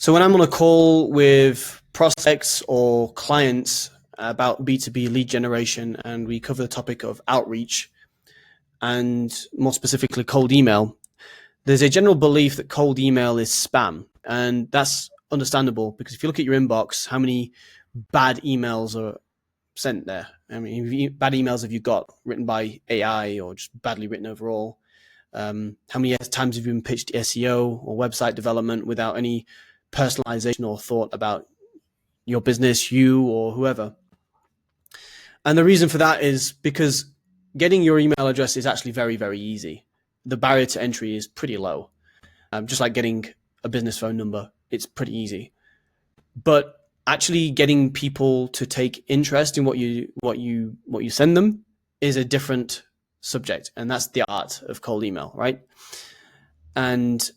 So when I'm on a call with prospects or clients about B2B lead generation, and we cover the topic of outreach and more specifically cold email, there's a general belief that cold email is spam. And that's understandable because if you look at your inbox, how many bad emails are sent there? I mean, bad emails have you got written by AI or just badly written overall? How many times have you been pitched SEO or website development without any personalization or thought about your business, you or whoever? And the reason for that is because getting your email address is actually very, very easy. The barrier to entry is pretty low. Just like getting a business phone number, it's pretty easy. But actually getting people to take interest in what you send them is a different subject, and that's the art of cold email, right? And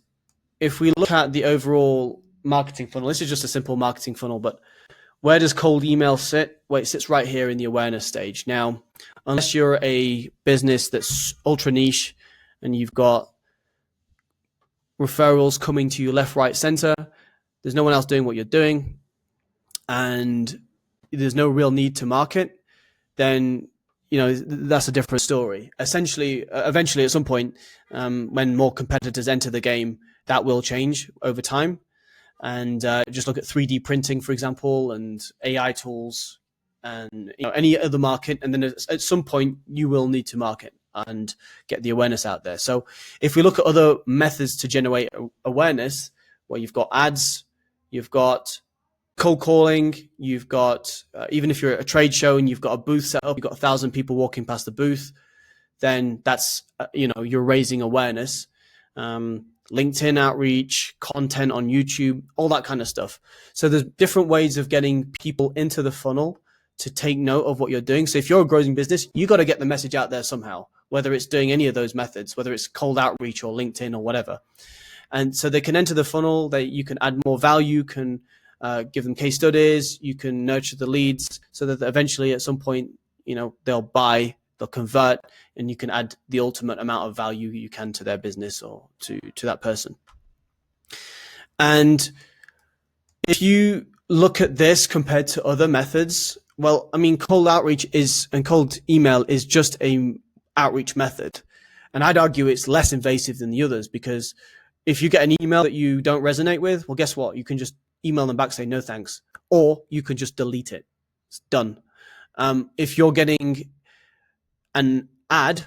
if we look at the overall marketing funnel, this is just a simple marketing funnel, but where does cold email sit? Well, it sits right here in the awareness stage. Now, unless you're a business that's ultra niche and you've got referrals coming to you left, right, center, there's no one else doing what you're doing, and there's no real need to market, then that's a different story. Essentially, eventually, at some point, when more competitors enter the game, that will change over time. And just look at 3D printing, for example, and AI tools, and any other market. And then at some point, you will need to market and get the awareness out there. So if we look at other methods to generate awareness, well, you've got ads, you've got cold calling, you've got even if you're at a trade show and you've got a booth set up, you've got 1,000 people walking past the booth, then that's you're raising awareness. LinkedIn outreach, content on YouTube, all that kind of stuff. So there's different ways of getting people into the funnel to take note of what you're doing. So if you're a growing business, you got to get the message out there somehow, whether it's doing any of those methods, whether it's cold outreach or LinkedIn or whatever. And so they can enter the funnel, you can add more value, can give them case studies, you can nurture the leads so that eventually at some point, they'll buy, they'll convert, and you can add the ultimate amount of value you can to their business or to that person. And if you look at this compared to other methods, well, I mean, cold outreach and cold email is just a outreach method. And I'd argue it's less invasive than the others, because if you get an email that you don't resonate with, well, guess what? You can just email them back, say no thanks, or you can just delete it. It's done. If you're getting an ad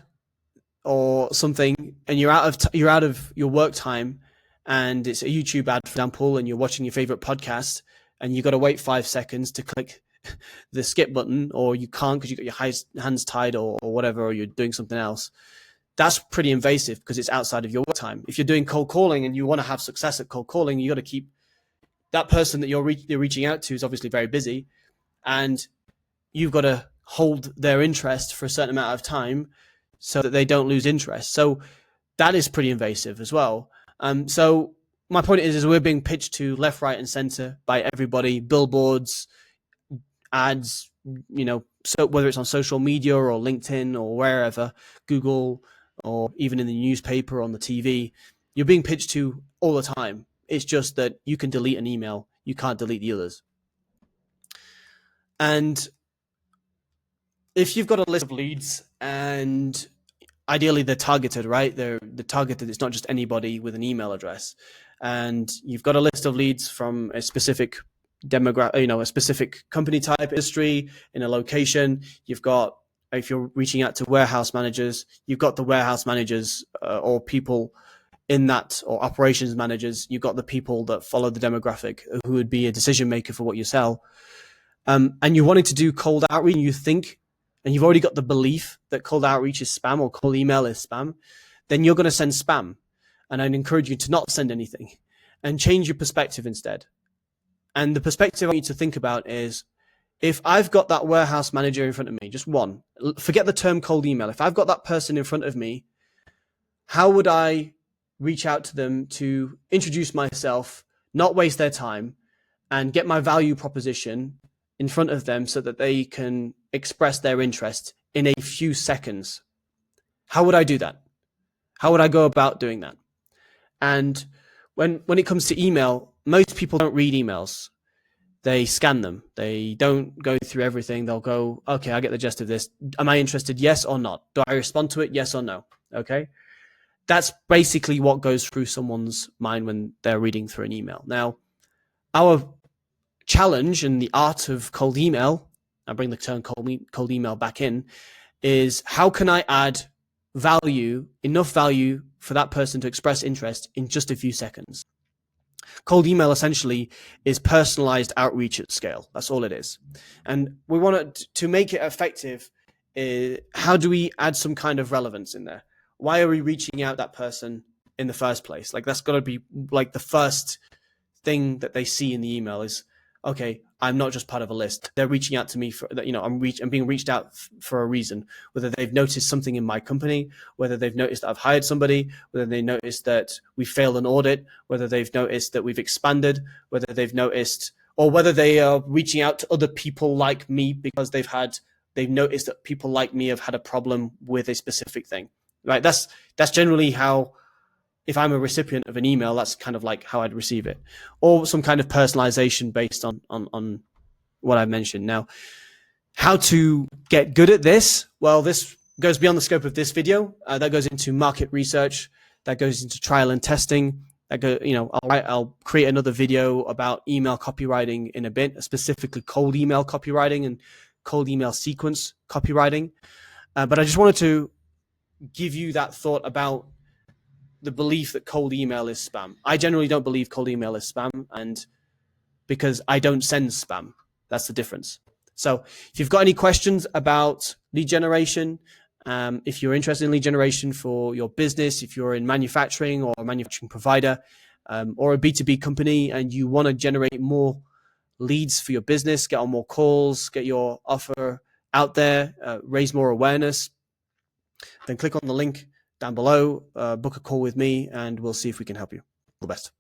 or something and you're out of your work time and it's a YouTube ad, for example, and you're watching your favorite podcast and you got to wait 5 seconds to click the skip button, or you can't because you got your hands tied or whatever, or you're doing something else, that's pretty invasive because it's outside of your work time. If you're doing cold calling and you want to have success at cold calling, you got to keep that person that you're reaching out to is obviously very busy, and you've got to hold their interest for a certain amount of time so that they don't lose interest. So that is pretty invasive as well. So my point is we're being pitched to left, right, and center by everybody, billboards, ads, so whether it's on social media or LinkedIn or wherever, Google, or even in the newspaper or on the TV, you're being pitched to all the time. It's just that you can delete an email, you can't delete the others. And if you've got a list of leads, and ideally they're targeted, right? They're targeted. It's not just anybody with an email address. And you've got a list of leads from a specific demographic, a specific company type, industry, in a location. You've got, if you're reaching out to warehouse managers, you've got the warehouse managers or people in that, or operations managers. You've got the people that follow the demographic who would be a decision maker for what you sell. And you're wanting to do cold outreach, and you've already got the belief that cold outreach is spam or cold email is spam, then you're going to send spam. And I'd encourage you to not send anything and change your perspective instead. And the perspective I want you to think about is, if I've got that warehouse manager in front of me, just one, forget the term cold email. If I've got that person in front of me, how would I reach out to them to introduce myself, not waste their time, and get my value proposition in front of them so that they can express their interest in a few seconds? How would I do that? How would I go about doing that? And when it comes to email, most people don't read emails. They scan them. They don't go through everything. They'll go, okay, I get the gist of this. Am I interested? Yes or not? Do I respond to it? Yes or no? Okay. That's basically what goes through someone's mind when they're reading through an email. Now, our challenge in the art of cold email, I bring the term cold email back in, is how can I add value, enough value for that person to express interest in just a few seconds? Cold email essentially is personalized outreach at scale. That's all it is. And we want to make it effective. How do we add some kind of relevance in there? Why are we reaching out that person in the first place? Like, that's got to be like the first thing that they see in the email is, okay, I'm not just part of a list. They're reaching out to me for, I'm being reached out for a reason, whether they've noticed something in my company, whether they've noticed that I've hired somebody, whether they noticed that we failed an audit, whether they've noticed that we've expanded, whether they've noticed, or whether they are reaching out to other people like me because they've noticed that people like me have had a problem with a specific thing, right? That's generally how, if I'm a recipient of an email, that's kind of like how I'd receive it, or some kind of personalization based on what I mentioned. Now, how to get good at this? Well, this goes beyond the scope of this video. That goes into market research. That goes into trial and testing. I'll create another video about email copywriting in a bit, specifically cold email copywriting and cold email sequence copywriting. But I just wanted to give you that thought about the belief that cold email is spam. I generally don't believe cold email is spam, and because I don't send spam, that's the difference. So if you've got any questions about lead generation, if you're interested in lead generation for your business, if you're in manufacturing or a manufacturing provider, or a B2B company, and you want to generate more leads for your business, get on more calls, get your offer out there, raise more awareness, then click on the link down below, book a call with me, and we'll see if we can help you. All the best.